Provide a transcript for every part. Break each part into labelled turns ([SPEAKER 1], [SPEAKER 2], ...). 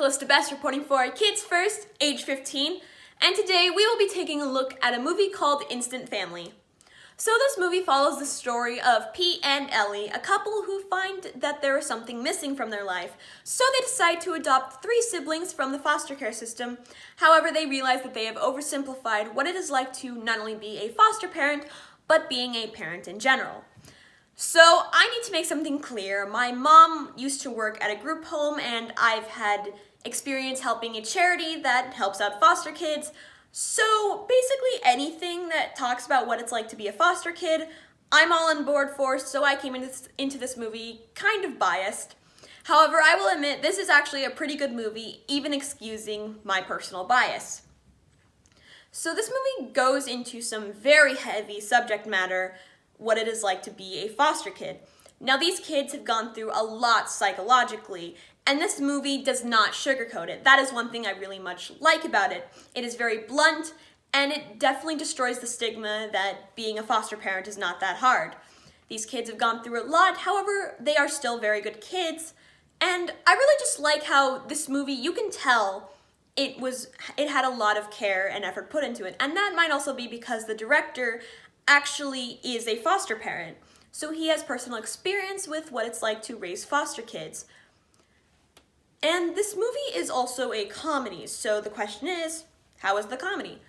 [SPEAKER 1] Calista Best reporting for Kids First, age 15, and today we will be taking a look at a movie called Instant Family. So this movie follows the story of Pete and Ellie, a couple who find that there is something missing from their life, so they decide to adopt 3 siblings from the foster care system. However, they realize that they have oversimplified what it is like to not only be a foster parent, but being a parent in general. So I need to make something clear. My mom used to work at a group home, and I've had experience helping a charity that helps out foster kids. So basically anything that talks about what it's like to be a foster kid, I'm all on board for, so I came into this movie kind of biased. However, I will admit this is actually a pretty good movie, even excusing my personal bias. So this movie goes into some very heavy subject matter, what it is like to be a foster kid. Now, these kids have gone through a lot psychologically, and this movie does not sugarcoat it. That is one thing I really much like about it. It is very blunt, and it definitely destroys the stigma that being a foster parent is not that hard. These kids have gone through a lot, however, they are still very good kids, and I really just like how this movie, you can tell it had a lot of care and effort put into it, and that might also be because the director actually is a foster parent, so he has personal experience with what it's like to raise foster kids. And this movie is also a comedy, so the question is, how is the comedy?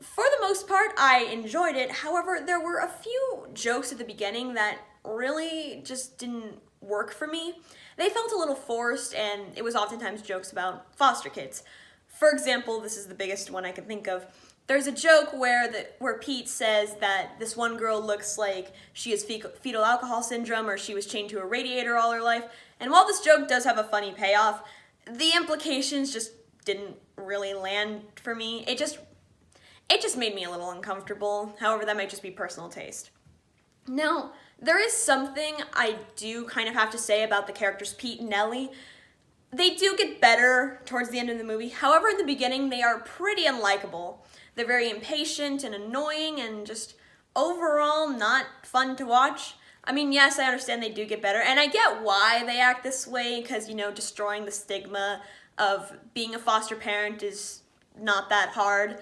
[SPEAKER 1] For the most part, I enjoyed it. However, there were a few jokes at the beginning that really just didn't work for me. They felt a little forced, and it was oftentimes jokes about foster kids. For example, this is the biggest one I can think of. There's a joke where Pete says that this one girl looks like she has fetal alcohol syndrome, or she was chained to a radiator all her life. And while this joke does have a funny payoff, the implications just didn't really land for me. It just made me a little uncomfortable. However, that might just be personal taste. Now, there is something I do kind of have to say about the characters Pete and Ellie. They do get better towards the end of the movie. However, in the beginning, they are pretty unlikable. They're very impatient and annoying and just overall not fun to watch. I mean, yes, I understand they do get better, and I get why they act this way, because, destroying the stigma of being a foster parent is not that hard.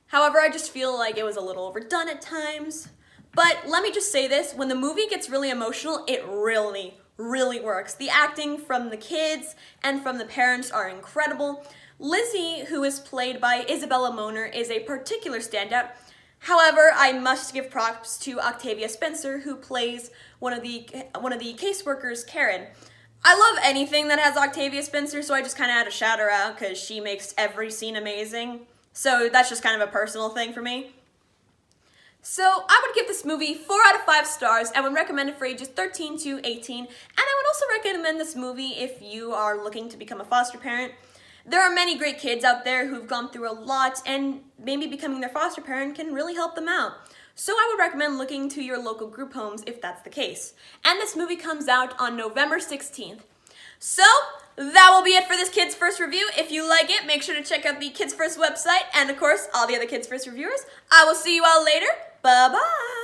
[SPEAKER 1] However, I just feel like it was a little overdone at times. But let me just say this, when the movie gets really emotional, it really works. The acting from the kids and from the parents are incredible. Lizzie, who is played by Isabela Moner, is a particular standout. However, I must give props to Octavia Spencer, who plays one of the caseworkers, Karen. I love anything that has Octavia Spencer, so I just kind of had to shout her out because she makes every scene amazing. So that's just kind of a personal thing for me. So I would give this movie 4 out of 5 stars. I would recommend it for ages 13 to 18. And I would also recommend this movie if you are looking to become a foster parent. There are many great kids out there who've gone through a lot, and maybe becoming their foster parent can really help them out. So I would recommend looking to your local group homes if that's the case. And this movie comes out on November 16th. So that will be it for this Kids First review. If you like it, make sure to check out the Kids First website and, of course, all the other Kids First reviewers. I will see you all later. Bye-bye.